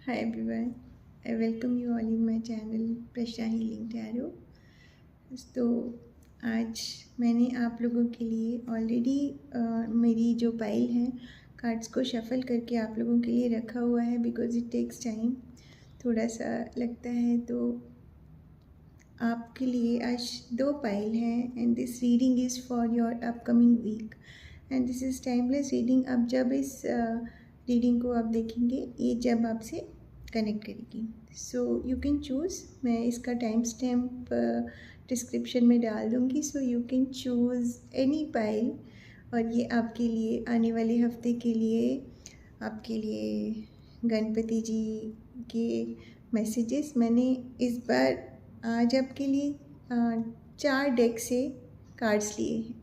Hi everyone, I welcome you all in my channel Prussia healing tarot. तो आज मैंने आप लोगों के लिए ऑलरेडी मेरी जो पाइल है कार्ड्स को शफल करके आप लोगों के लिए रखा हुआ है बिकॉज इट टेक्स टाइम, थोड़ा सा लगता है। तो आपके लिए आज 2 पाइल हैं and this reading is for your upcoming week and this is timeless reading. अब जब इस रीडिंग को आप देखेंगे ये जब आपसे कनेक्ट करेगी, सो यू कैन चूज़। मैं इसका टाइम स्टैम्प डिस्क्रिप्शन में डाल दूँगी, सो you can choose any pile. और ये आपके लिए आने वाले हफ्ते के लिए आपके लिए गणपति जी के मैसेजेस मैंने इस बार आज आपके लिए 4 डेक से कार्ड्स लिए हैं,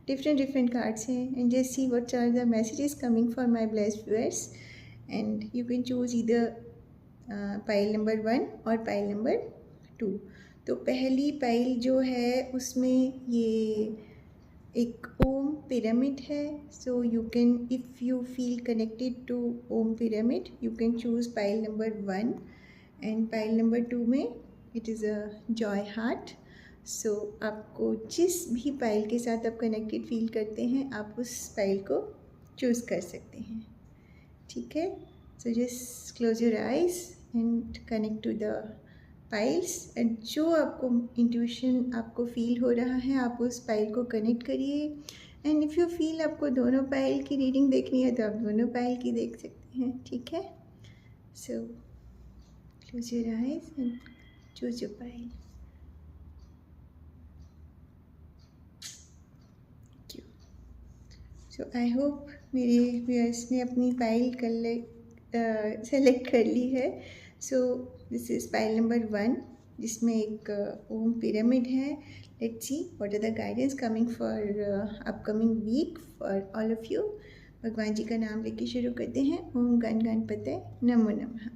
different cards हैं, and just see what are the messages coming for my blessed viewers and you can choose either pile number 1 और pile number 2। तो पहली पाइल जो है उसमें ये एक ओम पिरामिड है, so you can if you feel connected to Om pyramid you can choose pile number 1 and pile number 2 में it is a joy heart. So आपको जिस भी पाइल के साथ आप कनेक्टेड फील करते हैं आप उस पाइल को चूज़ कर सकते हैं, ठीक है। So just close your eyes and connect to the piles and जो आपको इंट्यूशन आपको फील हो रहा है आप उस पाइल को कनेक्ट करिए। एंड इफ़ यू फील आपको दोनों पाइल की रीडिंग देखनी है तो आप दोनों पाइल की देख सकते हैं, ठीक है। So close your eyes and choose your pile. So I hope मेरे व्यूअर्स ने अपनी पाइल सेलेक्ट कर ली है। So this is pile number 1 जिसमें एक ओम पिरामिड है। Let's see what are the guidance coming for upcoming week for all of you. भगवान जी का नाम लेके शुरू करते हैं। ओम गण गणपते नमो नमः।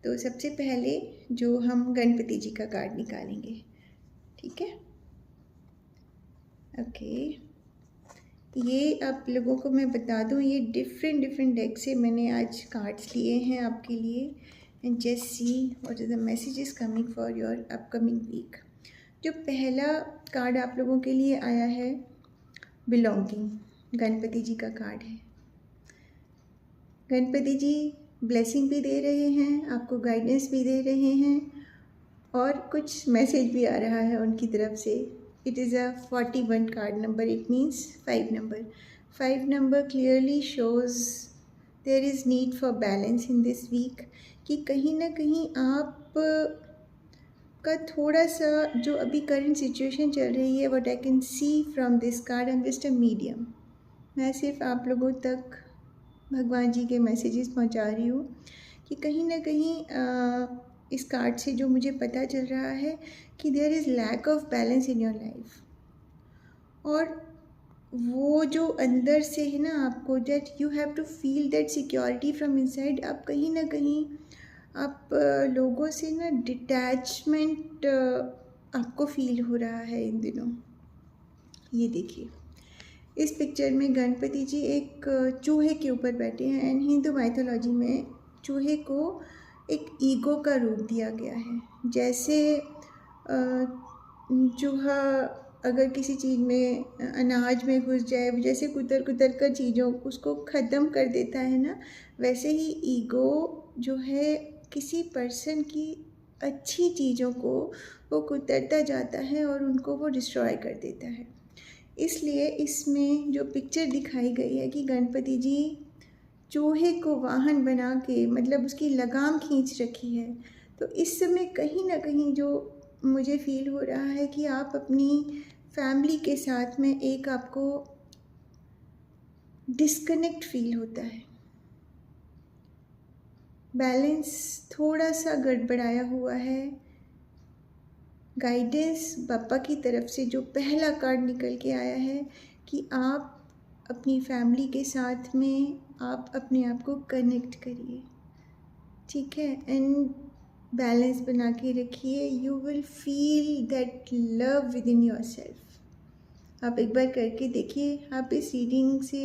तो सबसे पहले जो हम गणपति जी का कार्ड निकालेंगे, ठीक है। ओके, ये आप लोगों को मैं बता दूँ ये डिफरेंट डेक से मैंने आज कार्ड्स लिए हैं आपके लिए। And just see what are the messages coming for your upcoming week. जो पहला कार्ड आप लोगों के लिए आया है बिलोंगिंग, गणपति जी का कार्ड है। गणपति जी ब्लेसिंग भी दे रहे हैं, आपको गाइडेंस भी दे रहे हैं और कुछ मैसेज भी आ रहा है उनकी तरफ से। It is a 41 card number, it means 5 number. 5 number clearly shows there is need for balance in this week, कि कहीं ना कहीं आप का थोड़ा सा जो अभी करंट सिचुएशन चल रही है, what I can see from this card, I'm just a medium। मैं सिर्फ आप लोगों तक भगवान जी के मैसेजेस पहुंचा रही हूँ कि कहीं ना कहीं इस कार्ड से जो मुझे पता चल रहा है कि there is lack of balance in your life. और वो जो अंदर से है ना आपको, that you have to feel that security from inside. आप कहीं ना कहीं आप लोगों से ना डिटैचमेंट आपको फील हो रहा है इन दिनों। ये देखिए इस पिक्चर में गणपति जी एक चूहे के ऊपर बैठे हैं एंड हिंदू माइथोलॉजी में चूहे को एक ईगो का रूप दिया गया है। जैसे चूहा अगर किसी चीज़ में अनाज में घुस जाए, जैसे कुतर कर चीज़ों उसको ख़त्म कर देता है ना, वैसे ही ईगो जो है किसी पर्सन की अच्छी चीज़ों को वो कुतरता जाता है और उनको वो डिस्ट्रॉय कर देता है। इसलिए इसमें जो पिक्चर दिखाई गई है कि गणपति जी चूहे को वाहन बना के मतलब उसकी लगाम खींच रखी है। तो इस समय कहीं ना कहीं जो मुझे फील हो रहा है कि आप अपनी फैमिली के साथ में एक आपको डिस्कनेक्ट फील होता है, बैलेंस थोड़ा सा गड़बड़ाया हुआ है। गाइडेंस पापा की तरफ से जो पहला कार्ड निकल के आया है कि आप अपनी फैमिली के साथ में आप अपने आप को कनेक्ट करिए, ठीक है, एंड बैलेंस बना के रखिए। You will feel that love with in your self. आप एक बार करके देखिए। आप इस रीडिंग से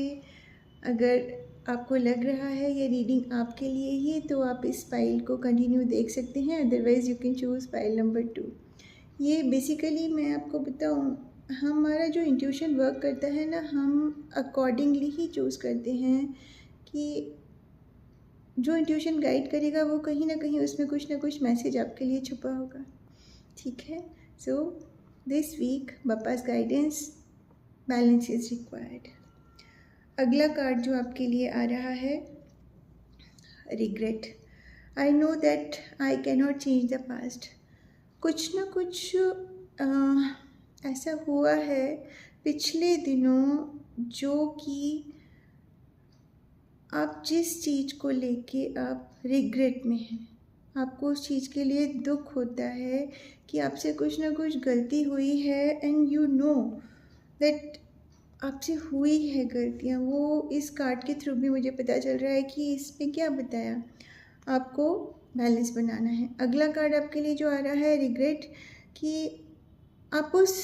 अगर आपको लग रहा है ये रीडिंग आपके लिए ही, तो आप इस पाइल को कंटिन्यू देख सकते हैं, otherwise you can choose pile number 2। ये बेसिकली मैं आपको बताऊँ, हमारा जो इंट्यूशन वर्क करता है ना, हम अकॉर्डिंगली ही चूज़ करते हैं कि जो इंट्यूशन गाइड करेगा वो कहीं ना कहीं उसमें कुछ ना कुछ मैसेज आपके लिए छुपा होगा। ठीक है, so this week Bapa's guidance, balance is required. अगला कार्ड जो आपके लिए आ रहा है, regret. I know that I cannot change the past. कुछ ना कुछ ऐसा हुआ है पिछले दिनों जो कि आप जिस चीज़ को लेके आप रिग्रेट में हैं, आपको उस चीज़ के लिए दुख होता है कि आपसे कुछ ना कुछ गलती हुई है, एंड यू नो दैट आपसे हुई है गलतियाँ। वो इस कार्ड के थ्रू भी मुझे पता चल रहा है कि इसमें क्या बताया, आपको बैलेंस बनाना है। अगला कार्ड आपके लिए जो आ रहा है, रिग्रेट, कि आप उस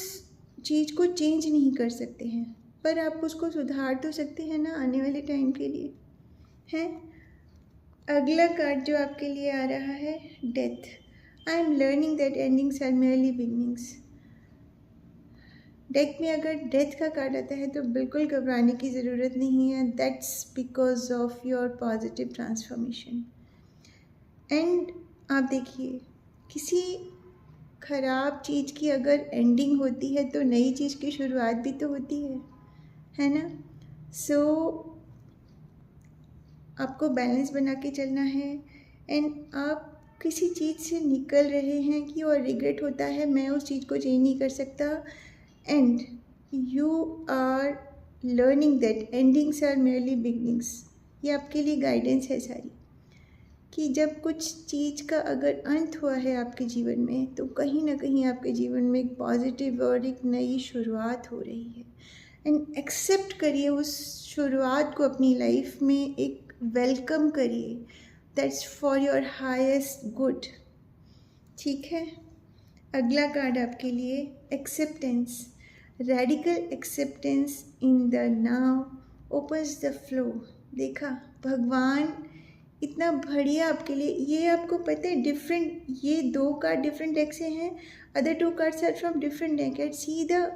चीज़ को चेंज नहीं कर सकते हैं, पर आप उसको सुधार तो सकते हैं ना आने वाले टाइम के लिए, हैं। अगला कार्ड जो आपके लिए आ रहा है, death. I am learning that endings are merely beginnings. Deck में अगर डेथ का कार्ड आता है तो बिल्कुल घबराने की ज़रूरत नहीं है, that's because of your positive transformation. And आप देखिए, किसी ख़राब चीज़ की अगर एंडिंग होती है तो नई चीज़ की शुरुआत भी तो होती है ना। सो आपको बैलेंस बना के चलना है, एंड आप किसी चीज़ से निकल रहे हैं कि और रिग्रेट होता है, मैं उस चीज़ को चेंज नहीं कर सकता, and you are learning that endings are merely beginnings. ये आपके लिए गाइडेंस है सारी, कि जब कुछ चीज़ का अगर अंत हुआ है आपके जीवन में, तो कहीं ना कहीं आपके जीवन में एक पॉजिटिव और एक नई शुरुआत हो रही है। एंड एक्सेप्ट करिए उस शुरुआत को अपनी लाइफ में, एक वेलकम करिए, that's for your highest good. ठीक है, अगला कार्ड आपके लिए, acceptance. Radical acceptance in the now opens the flow. देखा, भगवान इतना बढ़िया आपके लिए, ये आपको पता है डिफरेंट, ये 2 कार्ड डिफरेंट डेक से हैं, other 2 cards are from different deck. And see the,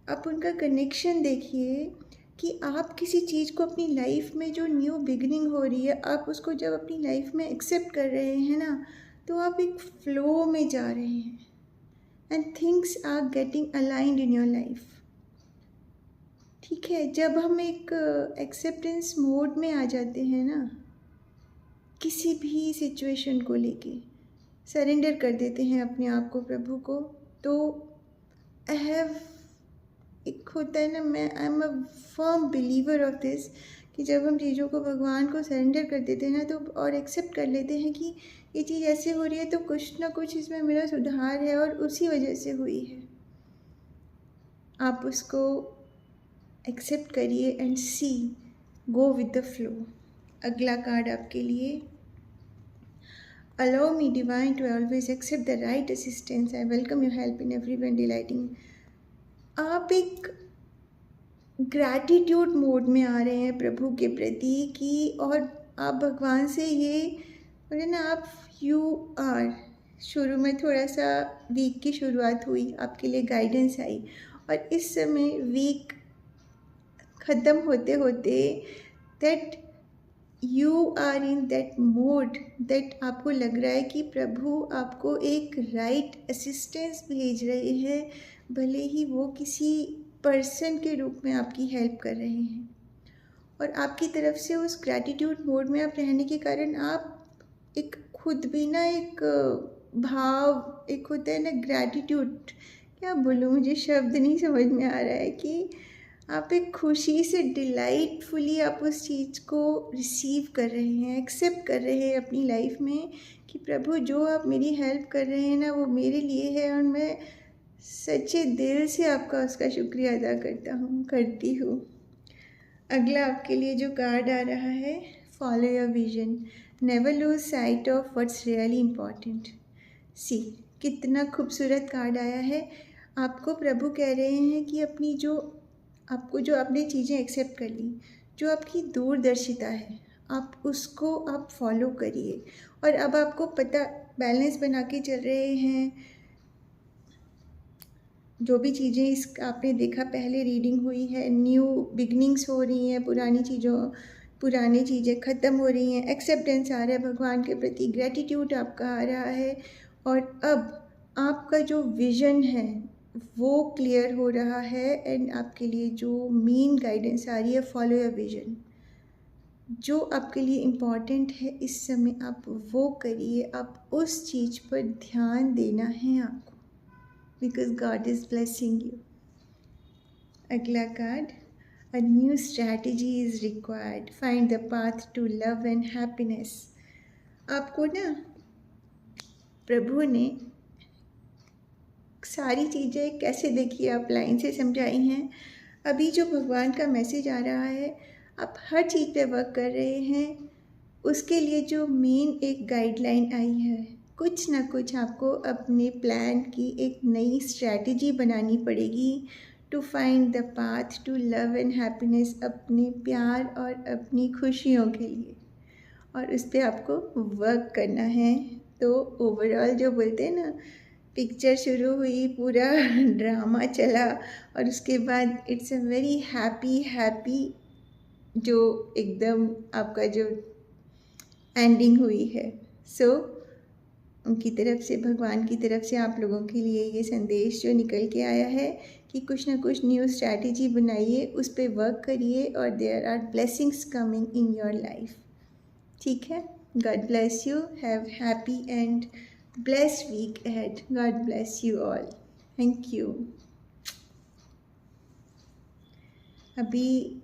आप उनका कनेक्शन देखिए कि आप किसी चीज़ को अपनी लाइफ में जो न्यू बिगनिंग हो रही है, आप उसको जब अपनी लाइफ में एक्सेप्ट कर रहे हैं ना, तो आप एक फ्लो में जा रहे हैं, and things are getting aligned in your life. ठीक है, जब हम एक एक्सेप्टेंस मोड में आ जाते हैं ना, किसी भी सिचुएशन को लेके सरेंडर कर देते हैं अपने आप को प्रभु को, तो आई हैव, एक होता है ना, मैं I am a firm believer of this, कि जब हम चीज़ों को भगवान को सरेंडर कर देते हैं ना, तो और एक्सेप्ट कर लेते हैं कि ये चीज़ ऐसे हो रही है तो कुछ ना कुछ इसमें मेरा सुधार है और उसी वजह से हुई है। आप उसको एक्सेप्ट करिए and see, go with the flow. अगला कार्ड आपके लिए, allow me divine to always accept the right assistance, I welcome your help in every one delighting. आप एक ग्रैटिट्यूड मोड में आ रहे हैं प्रभु के प्रति कि, और आप भगवान से ये बोले ना, आप यू आर, शुरू में थोड़ा सा वीक की शुरुआत हुई, आपके लिए गाइडेंस आई, और इस समय वीक ख़त्म होते होते that you are in that mode, that आपको लग रहा है कि प्रभु आपको एक राइट असिस्टेंस भेज रहे हैं, भले ही वो किसी पर्सन के रूप में आपकी हेल्प कर रहे हैं, और आपकी तरफ से उस ग्रैटिट्यूड मोड में आप रहने के कारण आप एक खुद भी ना, एक भाव, एक होता है ना ग्रैटिट्यूड, क्या बोलूँ, मुझे शब्द नहीं समझ में आ रहा है, कि आप एक खुशी से डिलाइटफुली आप उस चीज़ को रिसीव कर रहे हैं, एक्सेप्ट कर रहे हैं अपनी लाइफ में, कि प्रभु जो आप मेरी हेल्प कर रहे हैं ना, वो मेरे लिए है, और मैं सच्चे दिल से आपका उसका शुक्रिया अदा करती हूँ। अगला आपके लिए जो कार्ड आ रहा है, follow your vision, never lose sight of what's really important. See, कितना खूबसूरत कार्ड आया है। आपको प्रभु कह रहे हैं कि अपनी जो, आपको जो आपने चीज़ें एक्सेप्ट कर ली, जो आपकी दूरदर्शिता है, आप उसको आप फॉलो करिए। और अब आपको पता, बैलेंस बना के चल रहे हैं। जो भी चीज़ें इस आपने देखा, पहले रीडिंग हुई है, न्यू बिगनिंग्स हो रही हैं, पुरानी चीज़ें ख़त्म हो रही हैं, एक्सेप्टेंस आ रहा है भगवान के प्रति, ग्रेटिट्यूड आपका आ रहा है। और अब आपका जो विज़न है वो क्लियर हो रहा है। एंड आपके लिए जो मेन गाइडेंस आ रही है, फॉलो योर विज़न। जो आपके लिए इम्पॉर्टेंट है इस समय, आप वो करिए। आप उस चीज़ पर ध्यान देना है आपको, because God is blessing you. अगला card, a new strategy is required, find the path to love and happiness. आपको ना प्रभु ने सारी चीज़ें कैसे, देखिए आप लाइन से समझाई हैं। अभी जो भगवान का मैसेज आ रहा है, आप हर चीज़ पे वर्क कर रहे हैं। उसके लिए जो मेन एक गाइडलाइन आई है, कुछ ना कुछ आपको अपने प्लान की एक नई स्ट्रैटेजी बनानी पड़ेगी to find the path to love and happiness, अपने प्यार और अपनी खुशियों के लिए। और उस पर आपको वर्क करना है। तो ओवरऑल जो बोलते हैं ना, पिक्चर शुरू हुई, पूरा ड्रामा चला, और उसके बाद इट्स अ वेरी हैप्पी जो एकदम आपका जो एंडिंग हुई है। सो उनकी तरफ से, भगवान की तरफ से आप लोगों के लिए ये संदेश जो निकल के आया है कि कुछ ना कुछ न्यू स्ट्रैटेजी बनाइए, उस पर वर्क करिए, और there are blessings coming in your life. ठीक है, God bless you, have happy and blessed week ahead. God bless you all, thank you. अभी